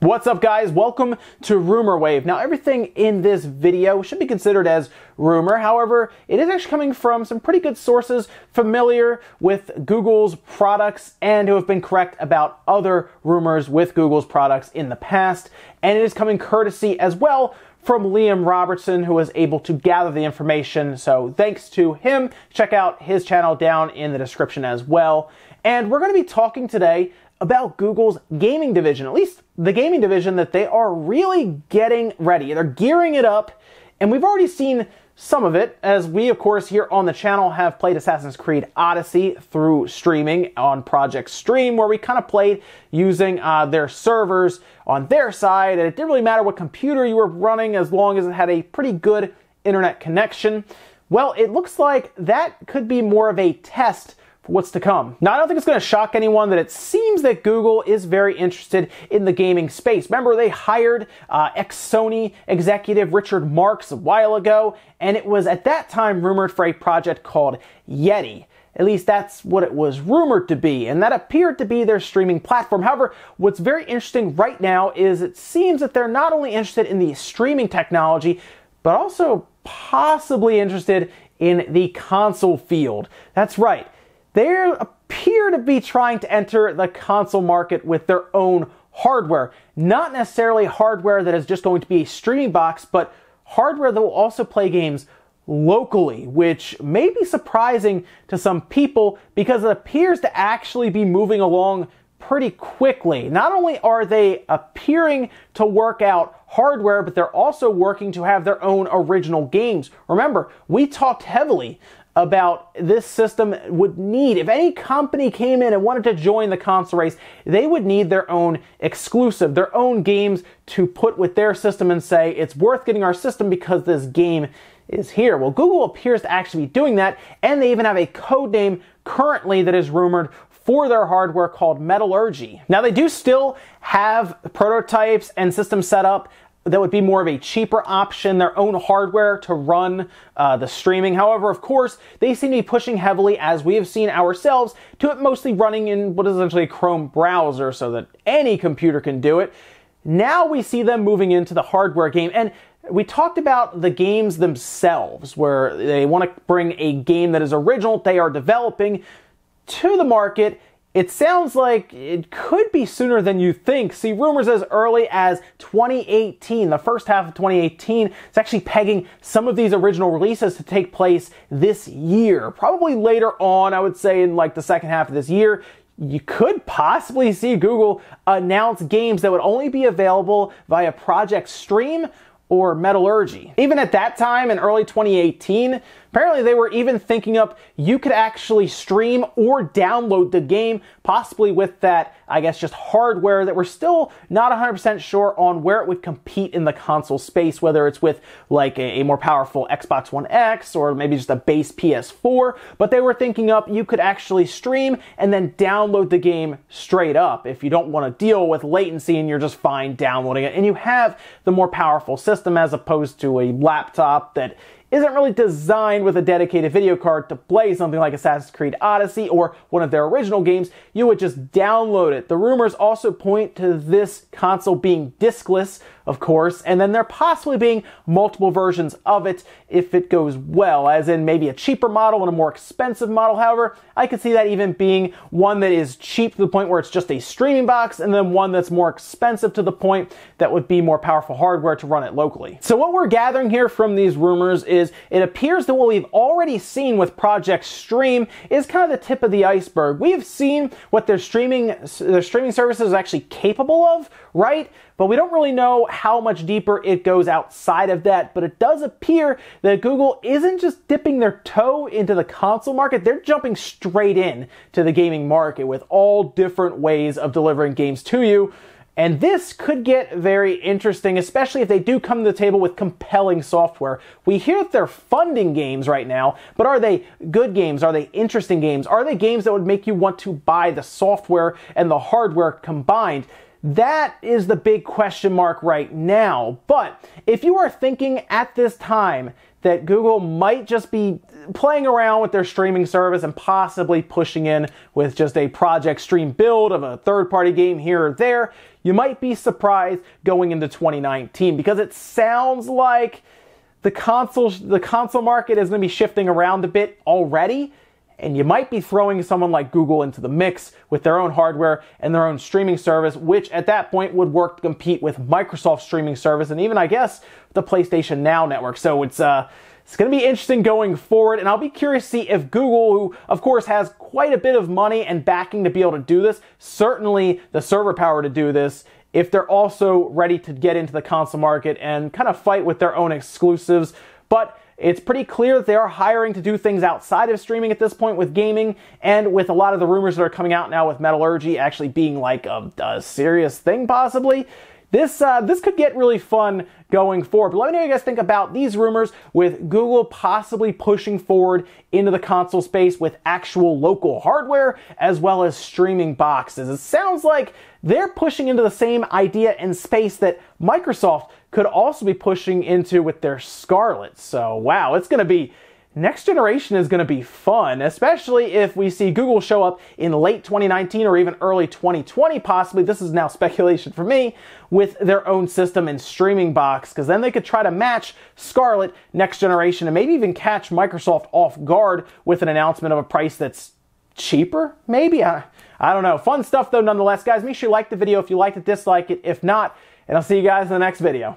What's up, guys? Welcome to Rumor Wave. Now, everything in this video should be considered as rumor. However, it is actually coming from some pretty good sources familiar with Google's products and who have been correct about other rumors with Google's products in the past. And it is coming courtesy as well from Liam Robertson, who was able to gather the information. So thanks to him. Check out his channel down in the description as well. And we're going to be talking today about Google's gaming division, at least the gaming division that they are really getting ready. They're gearing it up, and we've already seen some of it, as we, of course, here on the channel have played Assassin's Creed Odyssey through streaming on Project Stream, where we kind of played using their servers on their side, and it didn't really matter what computer you were running as long as it had a pretty good internet connection. Well, it looks like that could be more of a test for what's to come. Now, I don't think it's going to shock anyone that it seems that Google is very interested in the gaming space. Remember, they hired ex-Sony executive Richard Marks a while ago, and it was at that time rumored for a project called Yeti. At least that's what it was rumored to be, and that appeared to be their streaming platform. However, what's very interesting right now is it seems that they're not only interested in the streaming technology, but also possibly interested in the console field. That's right. They appear to be trying to enter the console market with their own hardware. Not necessarily hardware that is just going to be a streaming box, but hardware that will also play games locally, which may be surprising to some people because it appears to actually be moving along pretty quickly. Not only are they appearing to work out hardware, but they're also working to have their own original games. Remember, we talked heavily about this system would need, if any company came in and wanted to join the console race, they would need their own exclusive, their own games to put with their system and say, it's worth getting our system because this game is here. Well, Google appears to actually be doing that, and they even have a code name currently that is rumored for their hardware called Metallurgy. Now, they do still have prototypes and systems set up that would be more of a cheaper option, their own hardware to run the streaming. However, of course, they seem to be pushing heavily, as we have seen ourselves, to it mostly running in what is essentially a Chrome browser so that any computer can do it. Now we see them moving into the hardware game. And we talked about the games themselves, where they want to bring a game that is original, they are developing, to the market. It sounds like it could be sooner than you think. See, rumors as early as 2018, the first half of 2018, it's actually pegging some of these original releases to take place this year. Probably later on, I would say in like the second half of this year, you could possibly see Google announce games that would only be available via Project Stream or Metallurgy. Even at that time, in early 2018, apparently they were even thinking up you could actually stream or download the game, possibly with that, I guess, just hardware that we're still not 100% sure on where it would compete in the console space, whether it's with like a more powerful Xbox One X or maybe just a base PS4, but they were thinking up you could actually stream and then download the game straight up if you don't want to deal with latency and you're just fine downloading it, and you have the more powerful system as opposed to a laptop that isn't really designed with a dedicated video card to play something like Assassin's Creed Odyssey or one of their original games. You would just download it. The rumors also point to this console being diskless, of course, and then there possibly being multiple versions of it if it goes well, as in maybe a cheaper model and a more expensive model. However, I could see that even being one that is cheap to the point where it's just a streaming box, and then one that's more expensive to the point that would be more powerful hardware to run it locally. So what we're gathering here from these rumors is it appears that what we've already seen with Project Stream is kind of the tip of the iceberg. We have seen what their streaming services is actually capable of, right? But we don't really know how much deeper it goes outside of that. But it does appear that Google isn't just dipping their toe into the console market, they're jumping straight in to the gaming market with all different ways of delivering games to you. And this could get very interesting, especially if they do come to the table with compelling software. We hear that they're funding games right now, but are they good games? Are they interesting games? Are they games that would make you want to buy the software and the hardware combined? That is the big question mark right now. But if you are thinking at this time that Google might just be playing around with their streaming service and possibly pushing in with just a Project Stream build of a third-party game here or there, you might be surprised going into 2019, because it sounds like the console market is going to be shifting around a bit already. And you might be throwing someone like Google into the mix with their own hardware and their own streaming service, which at that point would work to compete with Microsoft's streaming service and even, I guess, the PlayStation Now network. So it's going to be interesting going forward, and I'll be curious to see if Google, who of course has quite a bit of money and backing to be able to do this, certainly the server power to do this, if they're also ready to get into the console market and kind of fight with their own exclusives. But it's pretty clear that they are hiring to do things outside of streaming at this point with gaming, and with a lot of the rumors that are coming out now with Metallurgy actually being like a serious thing possibly. This could get really fun going forward. But let me know what you guys think about these rumors with Google possibly pushing forward into the console space with actual local hardware as well as streaming boxes. It sounds like they're pushing into the same idea and space that Microsoft could also be pushing into with their Scarlett. So wow, it's going to be, next generation is going to be fun, especially if we see Google show up in late 2019 or even early 2020 possibly. This is now speculation for me, with their own system and streaming box, because then they could try to match Scarlett next generation and maybe even catch Microsoft off guard with an announcement of a price that's cheaper, maybe? I don't know. Fun stuff though nonetheless. Guys, make sure you like the video if you liked it, dislike it if not, and I'll see you guys in the next video.